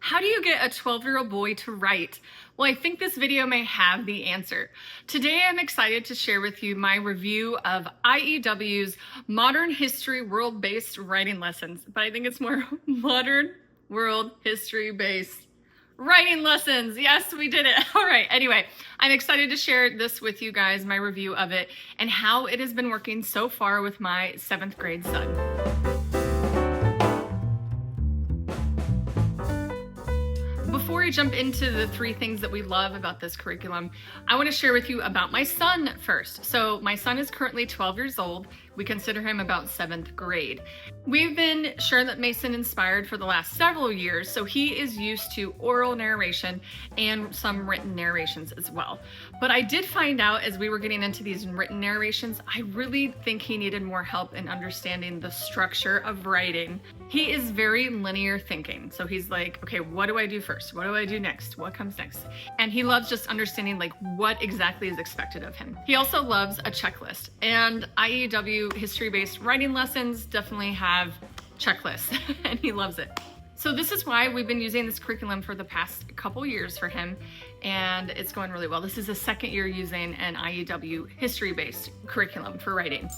How do you get a 12-year-old boy to write? Well, I think this video may have the answer. Today, I'm excited to share with you my review of IEW's Modern History World-Based Writing Lessons, but I think it's more Modern World History-Based Writing Lessons. Yes, we did it. All right. Anyway, I'm excited to share this with you guys, my review of it, and how it has been working so far with my 7th grade son. Before I jump into the 3 things that we love about this curriculum, I want to share with you about my son first. So my son is currently 12 years old. We consider him about 7th grade. We've been Charlotte Mason inspired for the last several years, so he is used to oral narration and some written narrations as well. But I did find out as we were getting into these written narrations, I really think he needed more help in understanding the structure of writing. He is very linear thinking. So he's like, okay, what do I do first? What do I do next? What comes next? And he loves just understanding like what exactly is expected of him. He also loves a checklist, and IEW history-based writing lessons definitely have checklists and he loves it. So this is why we've been using this curriculum for the past couple years for him, and it's going really well. This is the 2nd year using an IEW history-based curriculum for writing.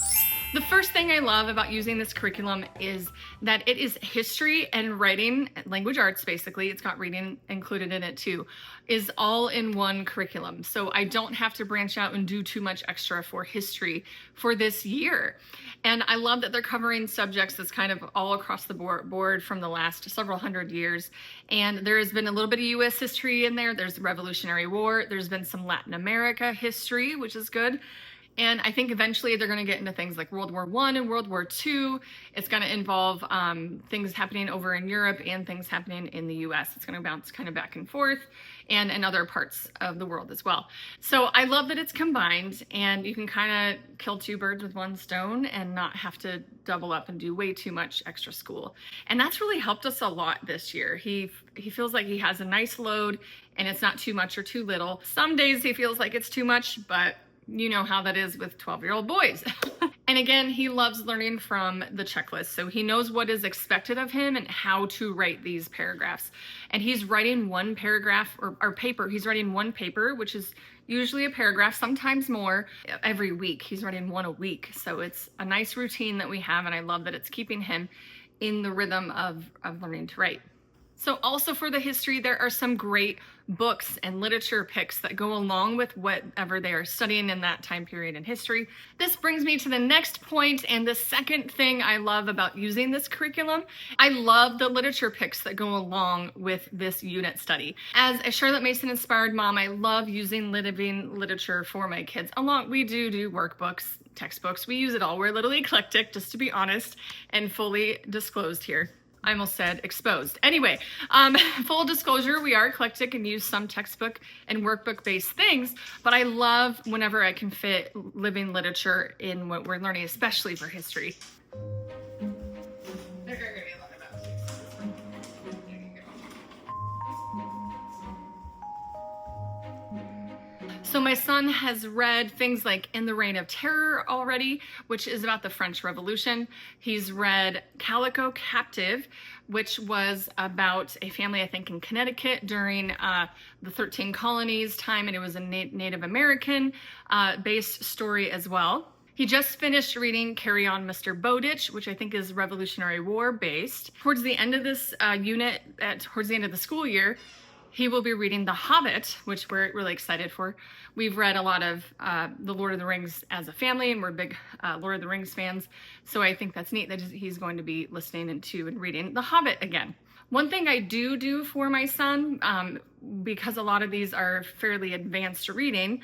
The first thing I love about using this curriculum is that it is history and writing, language arts basically, it's got reading included in it too, is all in one curriculum. So I don't have to branch out and do too much extra for history for this year. And I love that they're covering subjects that's kind of all across the board from the last several hundred years. And there has been a little bit of US history in there. There's the Revolutionary War. There's been some Latin America history, which is good. And I think eventually they're going to get into things like World War I and World War II. It's going to involve things happening over in Europe and things happening in the US. It's going to bounce kind of back and forth and in other parts of the world as well. So I love that it's combined, and you can kind of kill 2 birds with 1 stone and not have to double up and do way too much extra school. And that's really helped us a lot this year. He feels like he has a nice load and it's not too much or too little. Some days he feels like it's too much, but you know how that is with 12-year-old boys. And again, he loves learning from the checklist. So he knows what is expected of him and how to write these paragraphs. And he's writing 1 paragraph or paper. He's writing 1 paper, which is usually a paragraph, sometimes more, every week. He's writing 1 a week. So it's a nice routine that we have. And I love that it's keeping him in the rhythm of learning to write. So also for the history, there are some great books and literature picks that go along with whatever they are studying in that time period in history. This brings me to the next point, and the second thing I love about using this curriculum. I love the literature picks that go along with this unit study. As a Charlotte Mason inspired mom, I love using living literature for my kids. We do workbooks, textbooks, we use it all. We're a little eclectic, just to be honest and fully disclosed here. I almost said exposed. Anyway, full disclosure, we are eclectic and use some textbook and workbook-based things, but I love whenever I can fit living literature in what we're learning, especially for history. So my son has read things like In the Reign of Terror already, which is about the French Revolution. He's read Calico Captive, which was about a family, I think, in Connecticut during the 13 colonies time, and it was a Native American based story as well. He just finished reading Carry On, Mr. Bowditch, which I think is Revolutionary War based. Towards the end of this unit, towards the end of the school year, he will be reading The Hobbit, which we're really excited for. We've read a lot of The Lord of the Rings as a family, and we're big Lord of the Rings fans. So I think that's neat that he's going to be listening to and reading The Hobbit again. One thing I do for my son, because a lot of these are fairly advanced reading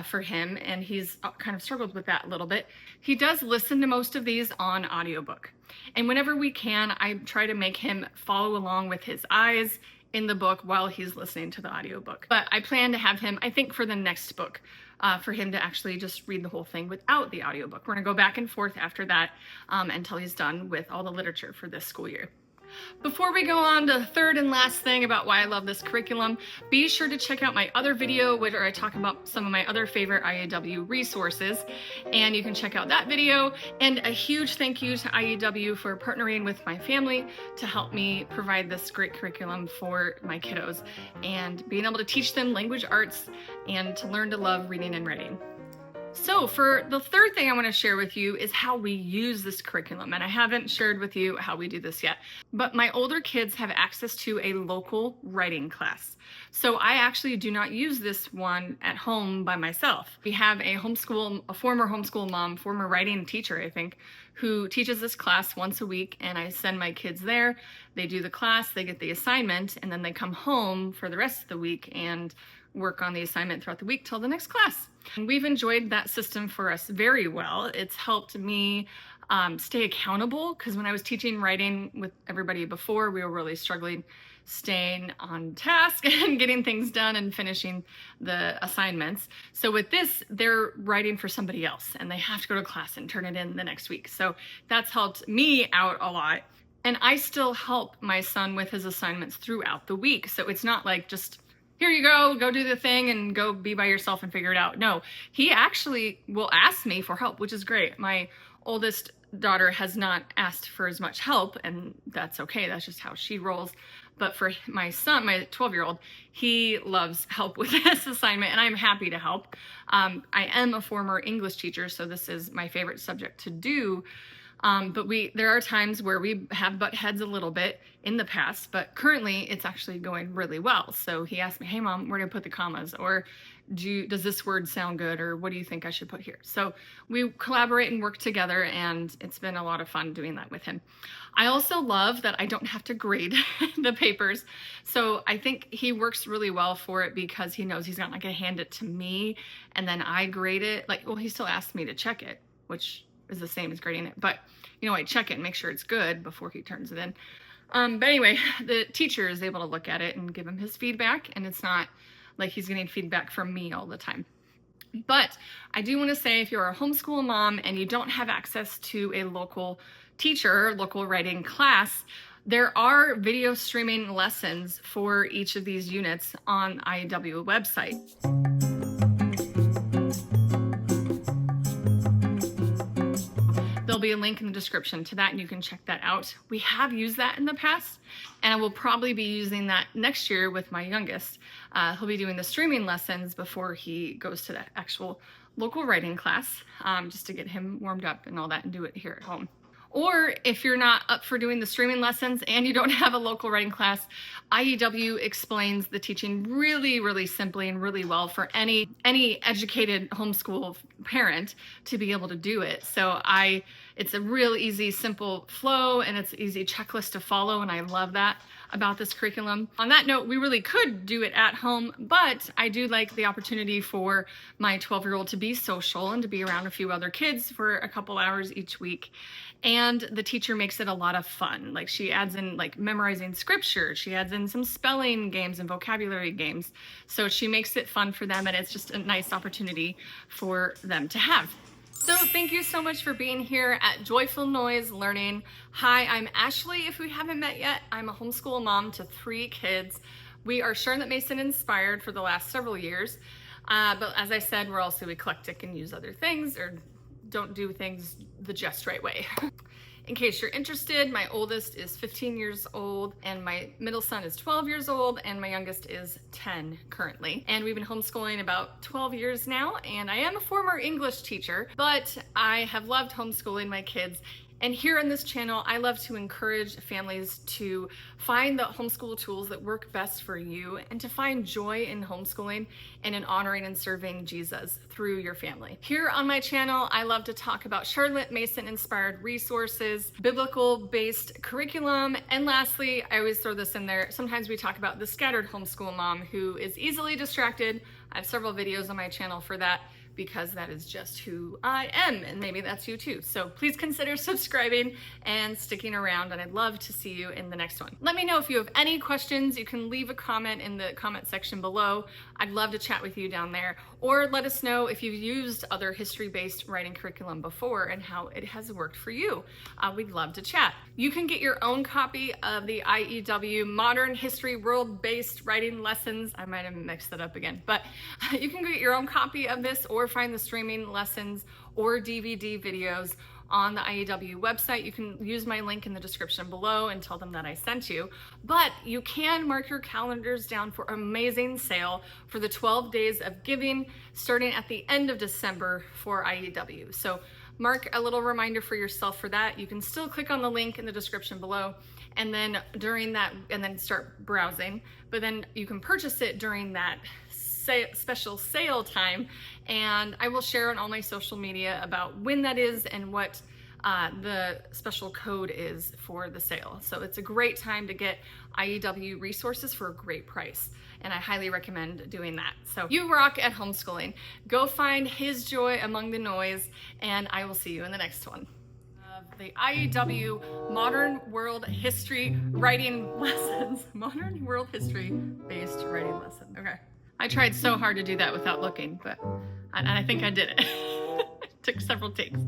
for him, and he's kind of struggled with that a little bit, he does listen to most of these on audiobook. And whenever we can, I try to make him follow along with his eyes in the book while he's listening to the audiobook. But I plan to have him, I think for the next book, for him to actually just read the whole thing without the audiobook. We're gonna go back and forth after that until he's done with all the literature for this school year. Before we go on to the third and last thing about why I love this curriculum, be sure to check out my other video where I talk about some of my other favorite IEW resources, and you can check out that video. And a huge thank you to IEW for partnering with my family to help me provide this great curriculum for my kiddos and being able to teach them language arts and to learn to love reading and writing. So for the third thing I want to share with you is how we use this curriculum. And I haven't shared with you how we do this yet, but my older kids have access to a local writing class. So I actually do not use this one at home by myself. We have a former homeschool mom, former writing teacher, I think, who teaches this class once a week, and I send my kids there. They do the class, they get the assignment, and then they come home for the rest of the week and work on the assignment throughout the week till the next class. And we've enjoyed that system for us very well. It's helped me stay accountable, because when I was teaching writing with everybody before, we were really struggling staying on task and getting things done and finishing the assignments. So with this, they're writing for somebody else and they have to go to class and turn it in the next week. So that's helped me out a lot. And I still help my son with his assignments throughout the week. So it's not like just, here you go do the thing and go be by yourself and figure it out. No, he actually will ask me for help, which is great. My oldest daughter has not asked for as much help, and that's okay. That's just how she rolls. But for my son, my 12-year-old, he loves help with this assignment, and I'm happy to help. I am a former English teacher, so this is my favorite subject to do. But there are times where we have butt heads a little bit in the past, but currently it's actually going really well. So he asked me, hey mom, where do I put the commas? Or does this word sound good? Or what do you think I should put here? So we collaborate and work together, and it's been a lot of fun doing that with him. I also love that I don't have to grade the papers. So I think he works really well for it because he knows he's not going to hand it to me and then I grade it. He still asks me to check it, which is the same as grading it, but I check it and make sure it's good before he turns it in. But anyway, the teacher is able to look at it and give him his feedback, and it's not like he's getting feedback from me all the time. But I do want to say, if you're a homeschool mom and you don't have access to a local teacher, local writing class, there are video streaming lessons for each of these units on IEW website. There'll be a link in the description to that, and you can check that out. We have used that in the past, and I will probably be using that next year with my youngest. He'll be doing the streaming lessons before he goes to the actual local writing class, just to get him warmed up and all that and do it here at home. Or if you're not up for doing the streaming lessons and you don't have a local writing class, IEW explains the teaching really, really simply and really well for any educated homeschool parent to be able to do it. So it's a real easy, simple flow, and it's an easy checklist to follow, and I love that about this curriculum. On that note, we really could do it at home, but I do like the opportunity for my 12-year-old to be social and to be around a few other kids for a couple hours each week. And the teacher makes it a lot of fun. She adds in memorizing scripture. She adds in some spelling games and vocabulary games. So she makes it fun for them, and it's just a nice opportunity for them to have. So thank you so much for being here at Joyful Noise Learning. Hi, I'm Ashley. If we haven't met yet, I'm a homeschool mom to 3 kids. We are Charlotte Mason inspired for the last several years. But as I said, we're also eclectic and use other things, or don't do things the just right way. In case you're interested, my oldest is 15 years old, and my middle son is 12 years old, and my youngest is 10 currently. And we've been homeschooling about 12 years now, and I am a former English teacher, but I have loved homeschooling my kids. And here on this channel, I love to encourage families to find the homeschool tools that work best for you, and to find joy in homeschooling and in honoring and serving Jesus through your family. Here on my channel, I love to talk about Charlotte Mason inspired resources, biblical based curriculum, and lastly, I always throw this in there, sometimes we talk about the scattered homeschool mom who is easily distracted. I have several videos on my channel for that, because that is just who I am, and maybe that's you too. So please consider subscribing and sticking around, and I'd love to see you in the next one. Let me know if you have any questions. You can leave a comment in the comment section below. I'd love to chat with you down there, or let us know if you've used other history-based writing curriculum before and how it has worked for you. We'd love to chat. You can get your own copy of the IEW Modern History World-Based Writing Lessons. I might have mixed that up again, but you can get your own copy of this or find the streaming lessons or DVD videos on the IEW website. You can use my link in the description below and tell them that I sent you. But you can mark your calendars down for an amazing sale for the 12 days of giving starting at the end of December for IEW. So mark a little reminder for yourself for that. You can still click on the link in the description below, and then during that, and then start browsing, but then you can purchase it during that special sale time, and I will share on all my social media about when that is and what the special code is for the sale. So it's a great time to get IEW resources for a great price, and I highly recommend doing that. So you rock at homeschooling. Go find his joy among the noise, and I will see you in the next one. The IEW Modern World History Writing Lessons. Modern World History Based Writing Lesson. Okay. I tried so hard to do that without looking, but I think I did it. Took several takes.